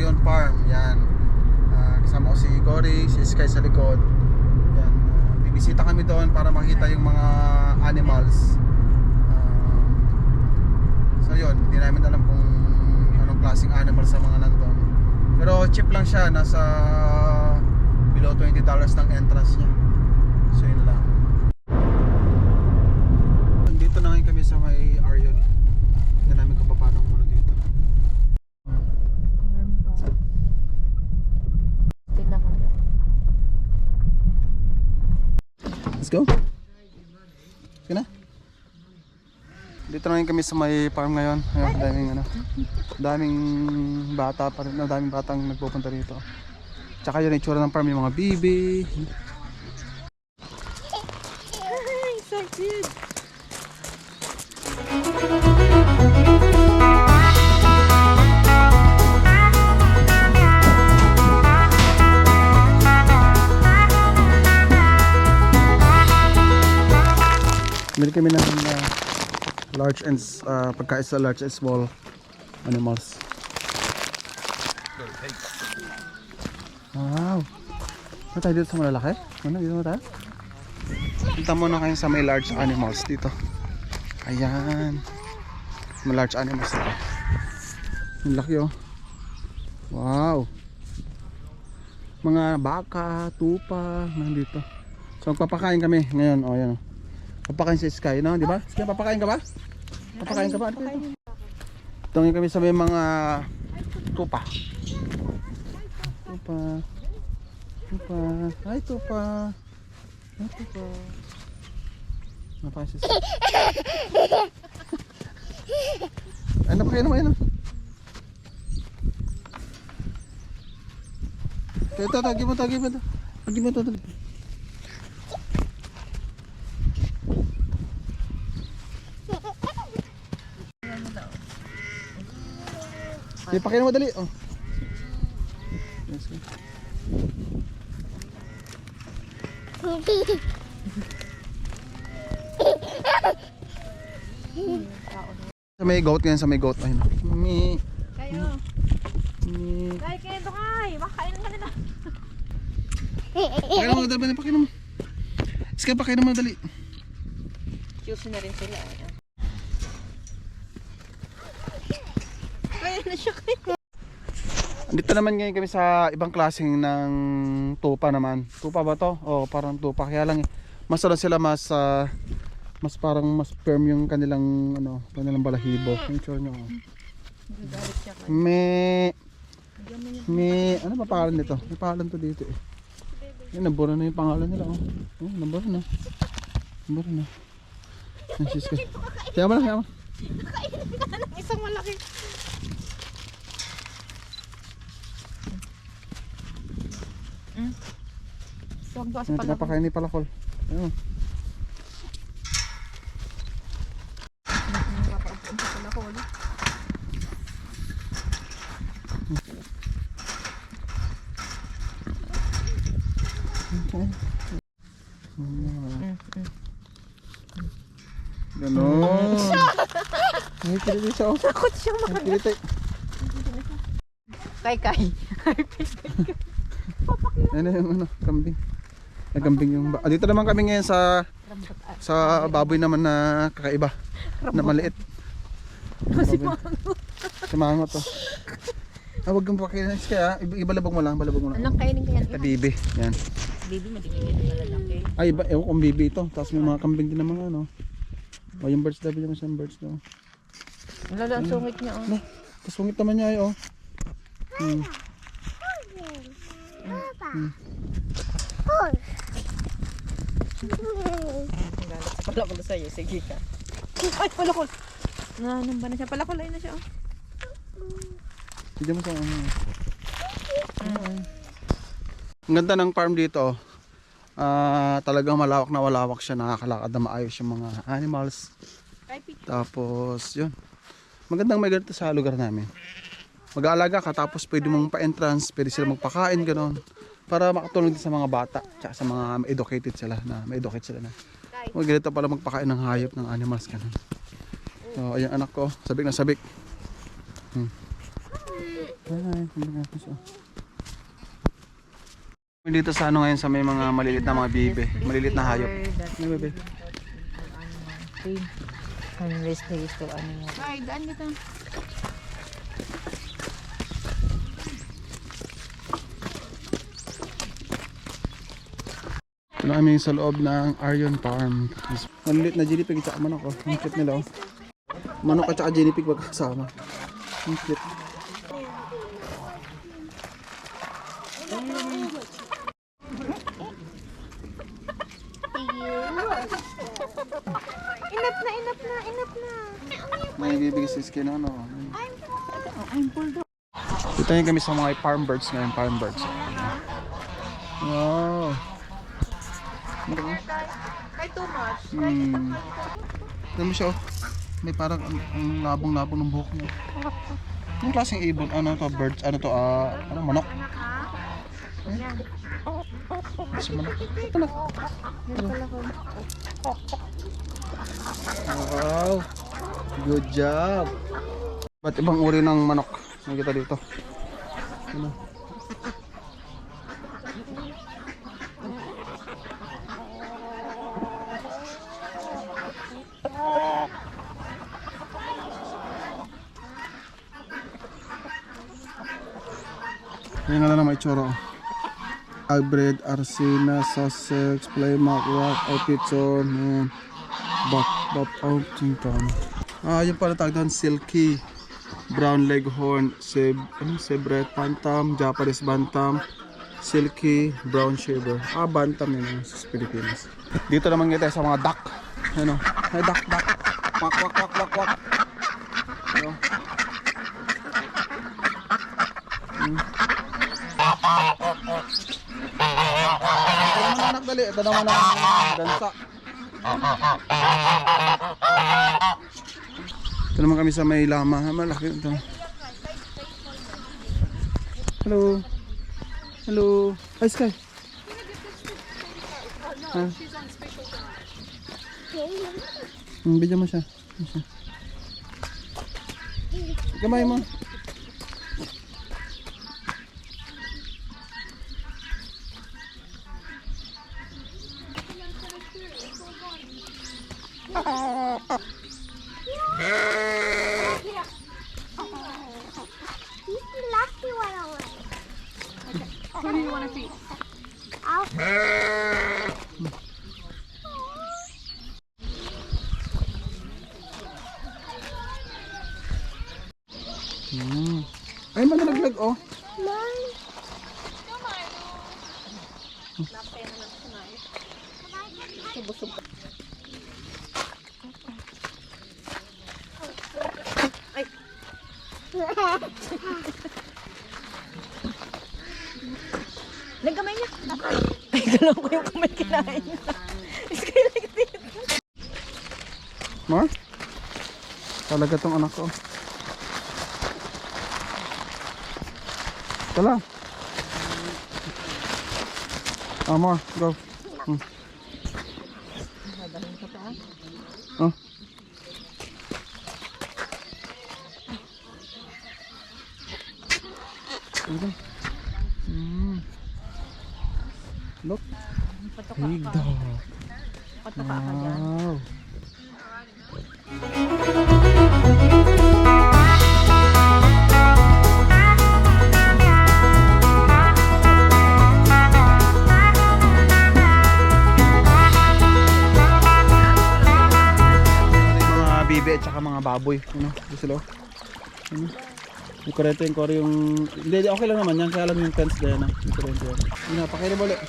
Arion Farm. Yan. Kasama ko si Cory, si Sky sa likod. Yan. Bibisita kami doon para makita yung mga animals. So yun, hindi namin alam kung anong klaseng animals sa mga nandun. Pero cheap lang siya, nasa below $20 ng entrance niya. So yun lang. Dito na ngayon kami sa may Arion. Hindi namin kung paano muna dito. Let's go. Sige na. Dito na ngayon kami sa may farm ngayon. Ayun, daming bata pa rin, daming batang nagpupunta dito. Tsaka yun, itsura ng farm, yung mga bibi. So cute. Bili kami ng large and pagkain sa large and small animals. Wow. Ano tayo dito sa malalaki? Ano dito na tayo? Punta muna kayo sa may large animals dito. Ayan. May large animals dito. Ang laki oh. Wow. Mga baka, tupa, nandito. So magpapakain kami ngayon. Oh, ayan oh. Papakain si Sky, no? Di ba? Sky, papakain ka ba? Papakain ka ba? Tungin kami sa may mga tupa. Tupa. Tupa. Ay, tupa. Ay, tupa. Napakain si Sky. Ay, napakain naman yun, no? Ito, tagi mo. Tagi mo ito. Pakinom mo dali. Oh. Yes, okay. Sa may goat ngayon, sa may goat. Ayun. Kayo. Kay, kayo ito kay. Makain ka nila. Pakinom mo dali. Pakinom mo. Iska, pakinom mo dali. Choose na rin sila. Na siya kayo. Dito naman ngayon kami sa ibang klaseng ng tupa naman. Tupa ba to? Oh, parang tupa. Kaya lang mas sila mas parang mas firm yung kanilang kanilang balahibo. Yung tsura nyo. May ano ba pangalan nito? May pangalan to dito eh. Yan, nabura na yung pangalan nila oh. Nabura na. Nabura na. Kaya mo lang. Nakainin ka na ng isang malaki. Huwag doon sa palakol. Pinapakain ni Palakol. Ayun. Okay. Ganon. Ngipiliti siya. Takot siya Ngipiliti. Kay. Ano yung kambing. Kambing yung dito naman kami ngayon sa baboy naman na kakaiba. Na maliit. Si Mangot to. Huwag kang pakailan kaya ibalabog mo lang. Anong kainin kaya? Bibi. Yan. Bibi madikitin na lalaki. Ay iba, ewan kong bibi ito. Tapos may mga kambing din naman ano. O yung birds daw, yung isang birds daw. Lalo ang sungit niya oh. Tapos sungit naman niya ay oh. Palakol sa'yo, sige ka. Ay, palakol! Nanong ba na siya? Palakol ay na siya. Sige mo sa Ang ganda ng farm dito. Talagang malawak na malawak siya. Nakakalakad na maayos yung mga animals. Tapos yun. Magandang may ganito sa lugar namin. Mag-aalaga ka tapos pwede mong pa-entrance, pwede sila magpakain gano'n. Para makatulong din sa mga bata, tsaka sa mga ma-educated sila na, ma-educate sila na. Ganito pala magpakain ng hayop ng animals gano'n. So, ayan anak ko, sabik na sabik. Ay, hindi natin siya. Dito sa ano ngayon sa may mga maliliit na mga bibe, maliliit na hayop. Ano bebe? Investigate animal. Ay, daan dito. Ito na kami sa loob ng Arion Farm. Maliliit na guinea pig at saka manok. Oh. Ang cute nila. Oh. Manok at saka guinea pig magkasama. Ang cute. Enough na. May bibigay sa skin ano. I'm pulled up. Dito na kami sa mga farm birds ngayon. Farm birds. Wow. Kay too much. Tignan mo siya oh. May parang ang labong-labong ng buhok niya. Anong klaseng ibon? Ano to? Birds? Ano to? Ano? Manok? Sa manok? Manok. Wow. Good job. Ba't ibang uri ng manok? Nakikita dito. Ano? Yan nga lang may itsura. Albred, Arsena, Sussex, Plymouth Rock, Alpitson, Buff Orpington. Yung pala tawag doon, Silky, Brown Leghorn, Sebret Bantam, Japanese Bantam, Silky, Brown Shaver. Bantam yun sa Pilipinas. Dito naman kita sa mga duck. Ano? Ay, duck. Wak, wak, wak, wak, wak. Ano? Ito naman anak dali. Ito naman ang gansa. Ito naman kami sa may lama. Malaki ito. Hello. Hello. Hi Sky. Bidyo mo siya. Gamay mo. Who do you want to feed? Ay, manalaglag oh. Nagkamay niya. Ay, galaw ko yung kamay kinain niya. Iskay like this. Mar? Talaga tong anak ko. Tala. More, go. Dadahin ko pa. Oh. Look. Big dog. Patuka ka dyan. Wow. Mga bibe at saka mga baboy. Ano? Ito sila. Ano? Yung kurente yung kore yung... Hindi, okay lang naman yan. Kaya lang yung fence na yan. Yung kurente yan. Yun na, pakirin mo ulit.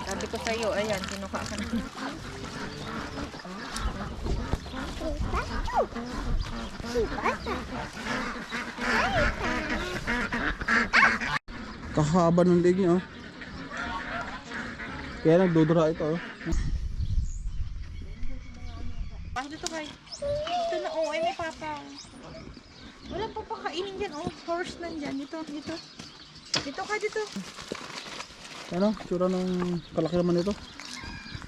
Sabi ko sa'yo, ayan, kinuha ka na. Kahaba ng leg niya oh. Kaya nagdudura ito oh. Pasok dito kay. Ito na, oh, ay may papa. Wala pa pakainin dyan, oh. Horse nandyan. Dito. Dito ka, dito. Ano? Tsura ng kalaki naman ito.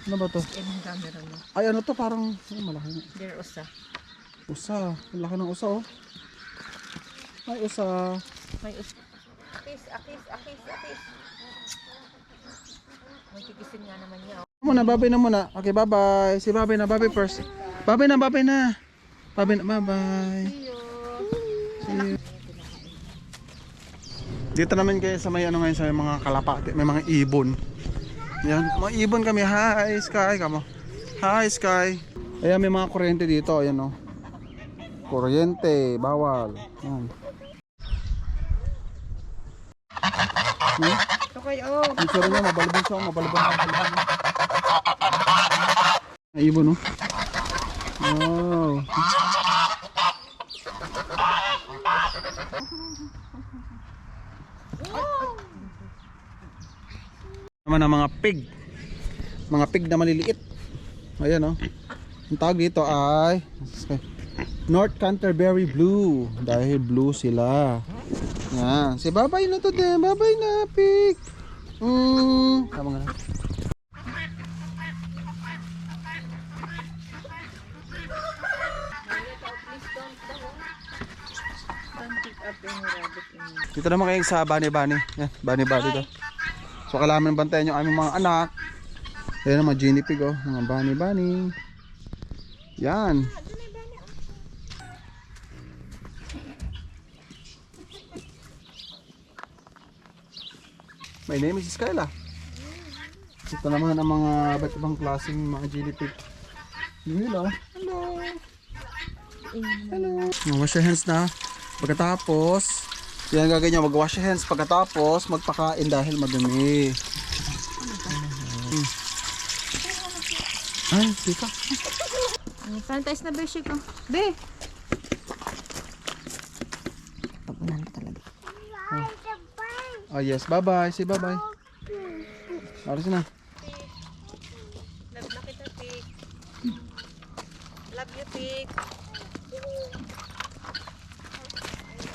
Ano ba to? Yan yung camera mo. Ay, ano to? Parang, ay, malaki na. There, usa. Usa. Ang laki ng usa, oh. Ay, usa. May usa. Akis, akis, akis, akis. May tikisin nga naman niya. Muna, babay na muna. Okay, bye-bye. Si babay na, babay first. Babay na, babay na. Babay na, bye-bye. See you. See you. Dito naman kayo sa may ano ngayon, sa may mga kalapati, may mga ibon. Yan, mga ibon kami. Hi, Sky. Kamo. Hi, Sky. Ayan, may mga kuryente dito. Ayan, oh. Kuryente, bawal. Yan. Ito kayo. Ang sure niya, mabalibon siya. Mabalibon. Ay, ibon, oh. Wow. Naman ang mga pig. Mga pig na maliliit. Ayan, oh. Ang tawag dito ay North Canterbury Blue. Dahil blue sila. Yan. Si babay na to din. Babay na, pig. Tama nga na. Don't pick up any rabbit in me. Dito naman kayo sa Bunny Bunny. Yan, Bunny Bunny to. So kailangan bantayan yung aming mga anak. Ayan ang mga guinea pig, oh. Mga Bunny Bunny. Yan. My name is Skyla. Ito naman ang mga iba't ibang klaseng mga guinea pig. Hello. Hello. Hello. Wash your hands na. Pagkatapos, yan gaganyan, mag-wash your hands. Pagkatapos, magpakain dahil madumi. Ay, sika. Sanitize na beshi ko. Be! Pagulan ka talaga. Oh yes, bye-bye. Say bye-bye. Aras na. Love na kita, pig. Love you, pig.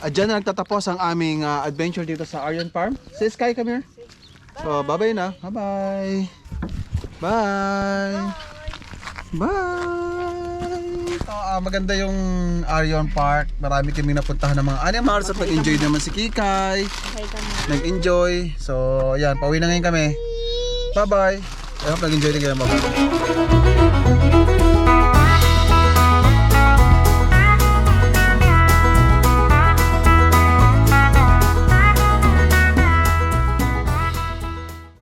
Diyan na nagtatapos ang aming adventure dito sa Aryan Farm. Say Sky, come here. So, bye-bye na. Bye-bye. Bye. Bye. Ito, maganda yung Aryan Park. Marami kaming napuntahan ng mga animals at nag-enjoy naman si Kikay. Okay kami. Nag-enjoy. So, ayan, pauwi na ngayon kami. Bye-bye. I hope nag-enjoy din kayo. Bye-bye.